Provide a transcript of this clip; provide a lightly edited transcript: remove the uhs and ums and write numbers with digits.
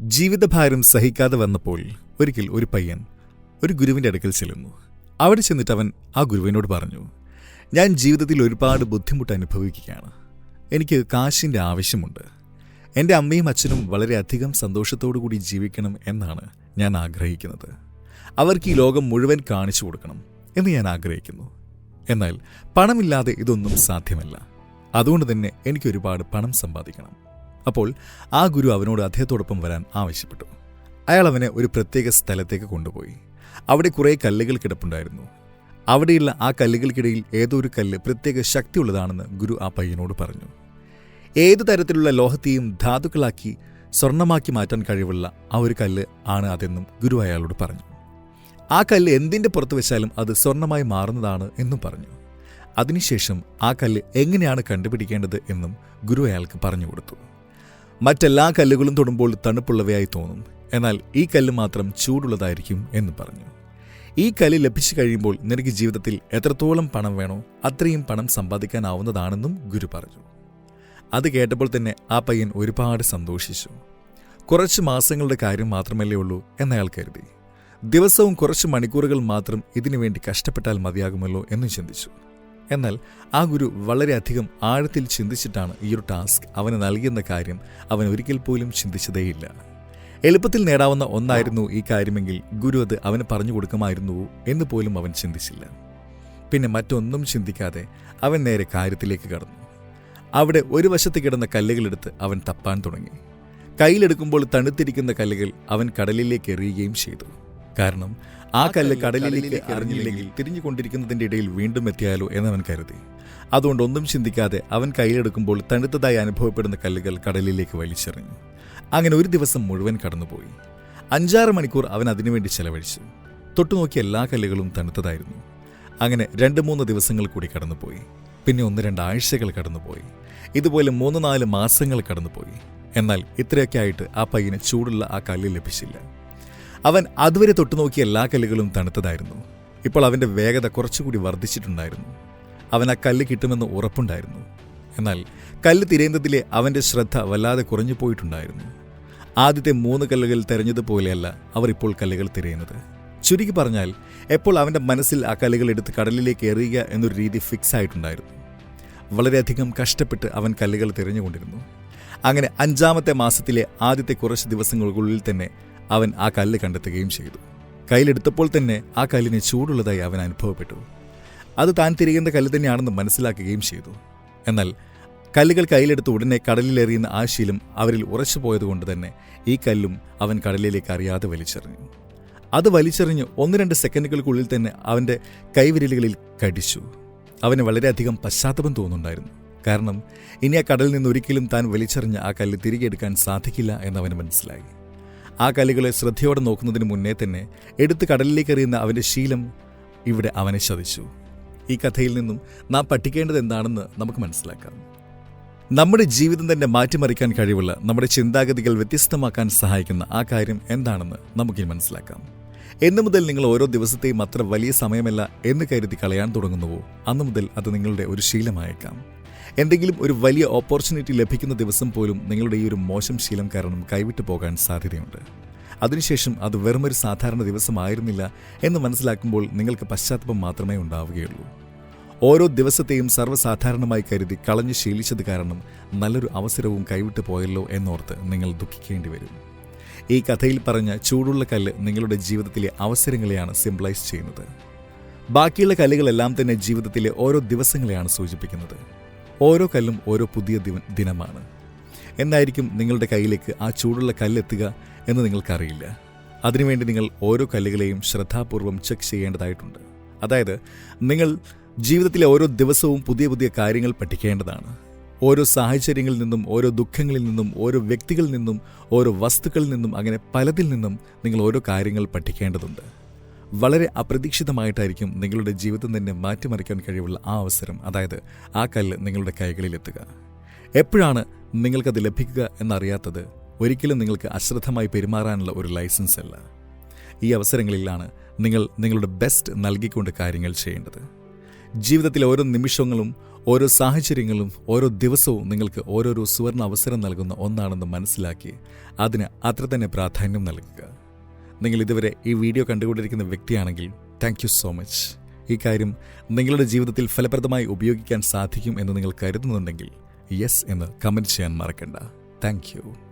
ജീവിതഭാരം സഹിക്കാതെ വന്നപ്പോൾ ഒരിക്കൽ ഒരു പയ്യൻ ഒരു ഗുരുവിൻ്റെ അടുക്കൽ ചെല്ലുന്നു. അവിടെ ചെന്നിട്ട് അവൻ ആ ഗുരുവിനോട് പറഞ്ഞു, ഞാൻ ജീവിതത്തിൽ ഒരുപാട് ബുദ്ധിമുട്ട് അനുഭവിക്കുകയാണ്. എനിക്ക് കാശിൻ്റെ ആവശ്യമുണ്ട്. എൻ്റെ അമ്മയും അച്ഛനും വളരെയധികം സന്തോഷത്തോടു കൂടി ജീവിക്കണം എന്നാണ് ഞാൻ ആഗ്രഹിക്കുന്നത്. അവർക്ക് ഈ ലോകം മുഴുവൻ കാണിച്ചു കൊടുക്കണം എന്ന് ഞാൻ ആഗ്രഹിക്കുന്നു. എന്നാൽ പണമില്ലാതെ ഇതൊന്നും സാധ്യമല്ല. അതുകൊണ്ട് തന്നെ എനിക്കൊരുപാട് പണം സമ്പാദിക്കണം. അപ്പോൾ ആ ഗുരു അവനോട് അദ്ദേഹത്തോടൊപ്പം വരാൻ ആവശ്യപ്പെട്ടു. അയാൾ അവനെ ഒരു പ്രത്യേക സ്ഥലത്തേക്ക് കൊണ്ടുപോയി. അവിടെ കുറേ കല്ലുകൾ കിടപ്പുണ്ടായിരുന്നു. അവിടെയുള്ള ആ കല്ലുകൾക്കിടയിൽ ഏതോ ഒരു കല്ല് പ്രത്യേക ശക്തിയുള്ളതാണെന്ന് ഗുരു ആ പയ്യനോട് പറഞ്ഞു. ഏതു തരത്തിലുള്ള ലോഹത്തെയും ധാതുക്കളാക്കി സ്വർണമാക്കി മാറ്റാൻ കഴിവുള്ള ആ ഒരു കല്ല് ആണ് അതെന്നും ഗുരു അയാളോട് പറഞ്ഞു. ആ കല്ല് എന്തിൻ്റെ പുറത്ത് വെച്ചാലും അത് സ്വർണമായി മാറുന്നതാണ് എന്നും പറഞ്ഞു. അതിനുശേഷം ആ കല്ല് എങ്ങനെയാണ് കണ്ടുപിടിക്കേണ്ടത് എന്നും ഗുരു അയാൾക്ക് പറഞ്ഞു കൊടുത്തു. മറ്റെല്ലാ കല്ലുകളും തൊടുമ്പോൾ തണുപ്പുള്ളവയായി തോന്നും, എന്നാൽ ഈ കല്ല് മാത്രം ചൂടുള്ളതായിരിക്കും എന്ന് പറഞ്ഞു. ഈ കല്ല് ലഭിച്ചു കഴിയുമ്പോൾ നിനക്ക് ജീവിതത്തിൽ എത്രത്തോളം പണം വേണോ അത്രയും പണം സമ്പാദിക്കാനാവുന്നതാണെന്നും ഗുരു പറഞ്ഞു. അത് കേട്ടപ്പോൾ തന്നെ ആ പയ്യൻ ഒരുപാട് സന്തോഷിച്ചു. കുറച്ച് മാസങ്ങളുടെ കാര്യം മാത്രമല്ലേ ഉള്ളൂ എന്നയാൾ കരുതി. ദിവസവും കുറച്ച് മണിക്കൂറുകൾ മാത്രം ഇതിനുവേണ്ടി കഷ്ടപ്പെട്ടാൽ മതിയാകുമല്ലോ എന്ന് ചിന്തിച്ചു. എന്നാൽ ആ ഗുരു വളരെയധികം ആഴത്തിൽ ചിന്തിച്ചിട്ടാണ് ഈയൊരു ടാസ്ക് അവന് നൽകിയെന്ന കാര്യം അവൻ ഒരിക്കൽ പോലും ചിന്തിച്ചതേയില്ല. എളുപ്പത്തിൽ നേടാവുന്ന ഒന്നായിരുന്നു ഈ കാര്യമെങ്കിൽ ഗുരു അത് അവന് പറഞ്ഞു കൊടുക്കുമായിരുന്നുവോ എന്ന് പോലും അവൻ ചിന്തിച്ചില്ല. പിന്നെ മറ്റൊന്നും ചിന്തിക്കാതെ അവൻ നേരെ കാര്യത്തിലേക്ക് കടന്നു. അവിടെ ഒരു വശത്ത് കിടന്ന കല്ലുകളെടുത്ത് അവൻ തപ്പാൻ തുടങ്ങി. കയ്യിലെടുക്കുമ്പോൾ തണുത്തിരിക്കുന്ന കല്ലുകൾ അവൻ കടലിലേക്ക് എറിയുകയും ചെയ്തു. കാരണം ആ കല്ല് കടലിലേക്ക് എറിഞ്ഞില്ലെങ്കിൽ തിരിഞ്ഞുകൊണ്ടിരിക്കുന്നതിൻ്റെ ഇടയിൽ വീണ്ടും എത്തിയാലോ എന്നവൻ കരുതി. അതുകൊണ്ട് ഒന്നും ചിന്തിക്കാതെ അവൻ കയ്യിലെടുക്കുമ്പോൾ തണുത്തതായി അനുഭവപ്പെടുന്ന കല്ലുകൾ കടലിലേക്ക് വലിച്ചെറിഞ്ഞു. അങ്ങനെ ഒരു ദിവസം മുഴുവൻ കടന്നുപോയി. 5-6 മണിക്കൂർ അവൻ അതിനുവേണ്ടി ചെലവഴിച്ചു. തൊട്ടുനോക്കിയ എല്ലാ കല്ലുകളും തണുത്തതായിരുന്നു. അങ്ങനെ 2-3 ദിവസങ്ങൾ കൂടി കടന്നുപോയി. പിന്നെ 1-2 ആഴ്ചകൾ കടന്നുപോയി. ഇതുപോലെ 3-4 മാസങ്ങൾ കടന്നുപോയി. എന്നാൽ ഇത്രയൊക്കെ ആയിട്ട് ആ പയ്യന് ചൂടുള്ള ആ കല്ല് ലഭിച്ചില്ല. അവൻ അതുവരെ തൊട്ടുനോക്കിയ എല്ലാ കല്ലുകളും തണുത്തതായിരുന്നു. ഇപ്പോൾ അവൻ്റെ വേഗത കുറച്ചുകൂടി വർദ്ധിച്ചിട്ടുണ്ടായിരുന്നു. അവൻ ആ കല്ല് കിട്ടുമെന്ന് ഉറപ്പുണ്ടായിരുന്നു. എന്നാൽ കല്ല് തിരയുന്നതിലെ അവൻ്റെ ശ്രദ്ധ വല്ലാതെ കുറഞ്ഞു പോയിട്ടുണ്ടായിരുന്നു. ആദ്യത്തെ 3 കല്ലുകൾ തെരഞ്ഞതുപോലെയല്ല അവർ ഇപ്പോൾ കല്ലുകൾ തിരയുന്നത്. ചുരുക്കി പറഞ്ഞാൽ എപ്പോൾ അവൻ്റെ മനസ്സിൽ ആ കല്ലുകൾ എടുത്ത് കടലിലേക്ക് എറിയുക എന്നൊരു രീതി ഫിക്സ് ആയിട്ടുണ്ടായിരുന്നു. വളരെയധികം കഷ്ടപ്പെട്ട് അവൻ കല്ലുകൾ തിരഞ്ഞുകൊണ്ടിരുന്നു. അങ്ങനെ 5-ാമത്തെ മാസത്തിലെ ആദ്യത്തെ കുറച്ച് ദിവസങ്ങൾക്കുള്ളിൽ തന്നെ അവൻ ആ കല്ല് കണ്ടെത്തുകയും ചെയ്തു. കയ്യിലെടുത്തപ്പോൾ തന്നെ ആ കല്ലിന് ചൂടുള്ളതായി അവൻ അനുഭവപ്പെട്ടു. അത് താൻ തിരയുന്ന കല്ല് തന്നെയാണെന്ന് മനസ്സിലാക്കുകയും ചെയ്തു. എന്നാൽ കല്ലുകൾ കയ്യിലെടുത്ത് ഉടനെ കടലിലെറിയുന്ന ആ ശീലം അവരിൽ ഉറച്ചു പോയതുകൊണ്ട് തന്നെ ഈ കല്ലും അവൻ കടലിലേക്ക് അറിയാതെ വലിച്ചെറിഞ്ഞു. അത് വലിച്ചെറിഞ്ഞ് 1-2 സെക്കൻഡുകൾക്കുള്ളിൽ തന്നെ അവൻ്റെ കൈവിരലുകളിൽ കടിച്ചു. അവന് വളരെയധികം പശ്ചാത്തലം തോന്നുന്നുണ്ടായിരുന്നു. കാരണം ഇനി ആ കടലിൽ നിന്ന് ഒരിക്കലും താൻ വലിച്ചെറിഞ്ഞ ആ കല്ല് തിരികെ എടുക്കാൻ സാധിക്കില്ല എന്നവന് മനസ്സിലായി. ആ കല്ലുകളെ ശ്രദ്ധയോടെ നോക്കുന്നതിന് മുന്നേ തന്നെ എടുത്ത് കടലിലേക്ക് എറിയുന്ന അവൻ്റെ ശീലം ഇവിടെ അവനെ ചതിച്ചു. ഈ കഥയിൽ നിന്നും നാം പഠിക്കേണ്ടത് എന്താണെന്ന് നമുക്ക് മനസ്സിലാക്കാം. നമ്മുടെ ജീവിതം തന്നെ മാറ്റിമറിക്കാൻ കഴിവുള്ള നമ്മുടെ ചിന്താഗതികൾ വ്യത്യസ്തമാക്കാൻ സഹായിക്കുന്ന ആ കാര്യം എന്താണെന്ന് നമുക്കിനി മനസ്സിലാക്കാം. എന്നു മുതൽ നിങ്ങൾ ഓരോ ദിവസത്തെയും അത്ര വലിയ സമയമല്ല എന്ന് കരുതി കളയാൻ തുടങ്ങുന്നുവോ അന്നു മുതൽ അത് നിങ്ങളുടെ ഒരു ശീലമായേക്കാം. എന്തെങ്കിലും ഒരു വലിയ ഓപ്പർച്യൂണിറ്റി ലഭിക്കുന്ന ദിവസം പോലും നിങ്ങളുടെ ഈ ഒരു മോശം ശീലം കാരണം കൈവിട്ടു പോകാൻ സാധ്യതയുണ്ട്. അതിനുശേഷം അത് വെറുമൊരു സാധാരണ ദിവസമായിരുന്നില്ല എന്ന് മനസ്സിലാക്കുമ്പോൾ നിങ്ങൾക്ക് പശ്ചാത്തലം മാത്രമേ ഉണ്ടാവുകയുള്ളൂ. ഓരോ ദിവസത്തെയും സർവ്വസാധാരണമായി കരുതി കളഞ്ഞു ശീലിച്ചത് കാരണം നല്ലൊരു അവസരവും കൈവിട്ടു പോയല്ലോ എന്നോർത്ത് നിങ്ങൾ ദുഃഖിക്കേണ്ടി വരും. ഈ കഥയിൽ പറഞ്ഞ ചൂടുള്ള കല്ല് നിങ്ങളുടെ ജീവിതത്തിലെ അവസരങ്ങളെയാണ് സിംബലൈസ് ചെയ്യുന്നത്. ബാക്കിയുള്ള കല്ലുകളെല്ലാം തന്നെ ജീവിതത്തിലെ ഓരോ ദിവസങ്ങളെയാണ് സൂചിപ്പിക്കുന്നത്. ഓരോ കല്ലും ഓരോ പുതിയ ദിനമാണ്. എന്നായിരിക്കും നിങ്ങളുടെ കയ്യിലേക്ക് ആ ചൂടുള്ള കല്ലെത്തുക എന്ന് നിങ്ങൾക്കറിയില്ല. അതിനുവേണ്ടി നിങ്ങൾ ഓരോ കല്ലുകളെയും ശ്രദ്ധാപൂർവം ചെക്ക് ചെയ്യേണ്ടതായിട്ടുണ്ട്. അതായത് നിങ്ങൾ ജീവിതത്തിലെ ഓരോ ദിവസവും പുതിയ പുതിയ കാര്യങ്ങൾ പഠിക്കേണ്ടതാണ്. ഓരോ സാഹചര്യങ്ങളിൽ നിന്നും, ഓരോ ദുഃഖങ്ങളിൽ നിന്നും, ഓരോ വ്യക്തികളിൽ നിന്നും, ഓരോ വസ്തുക്കളിൽ നിന്നും, അങ്ങനെ പലതിൽ നിന്നും നിങ്ങൾ ഓരോ കാര്യങ്ങൾ പഠിക്കേണ്ടതുണ്ട്. വളരെ അപ്രതീക്ഷിതമായിട്ടായിരിക്കും നിങ്ങളുടെ ജീവിതം തന്നെ മാറ്റിമറിക്കാൻ കഴിവുള്ള ആ അവസരം, അതായത് ആ കല്ല് നിങ്ങളുടെ കൈകളിലെത്തുക. എപ്പോഴാണ് നിങ്ങൾക്കത് ലഭിക്കുക എന്നറിയാത്തത് ഒരിക്കലും നിങ്ങൾക്ക് അശ്രദ്ധമായി പെരുമാറാനുള്ള ഒരു ലൈസൻസ് അല്ല. ഈ അവസരങ്ങളിലാണ് നിങ്ങൾ നിങ്ങളുടെ ബെസ്റ്റ് നൽകിക്കൊണ്ട് കാര്യങ്ങൾ ചെയ്യേണ്ടത്. ജീവിതത്തിലെ ഓരോ നിമിഷങ്ങളും ഓരോ സാഹചര്യങ്ങളും ഓരോ ദിവസവും നിങ്ങൾക്ക് ഓരോരോ സുവർണ അവസരം നൽകുന്ന ഒന്നാണെന്ന് മനസ്സിലാക്കി അതിന് അത്ര തന്നെ പ്രാധാന്യം നൽകുക. നിങ്ങൾ ഇതുവരെ ഈ വീഡിയോ കണ്ടുകൊണ്ടിരിക്കുന്ന വ്യക്തിയാണെങ്കിൽ താങ്ക് യു സോ മച്ച്. ഈ കാര്യം നിങ്ങളുടെ ജീവിതത്തിൽ ഫലപ്രദമായി ഉപയോഗിക്കാൻ സാധിക്കും എന്ന് നിങ്ങൾ കരുതുന്നുണ്ടെങ്കിൽ യെസ് എന്ന് കമൻറ്റ് ചെയ്യാൻ മറക്കണ്ട. Thank you.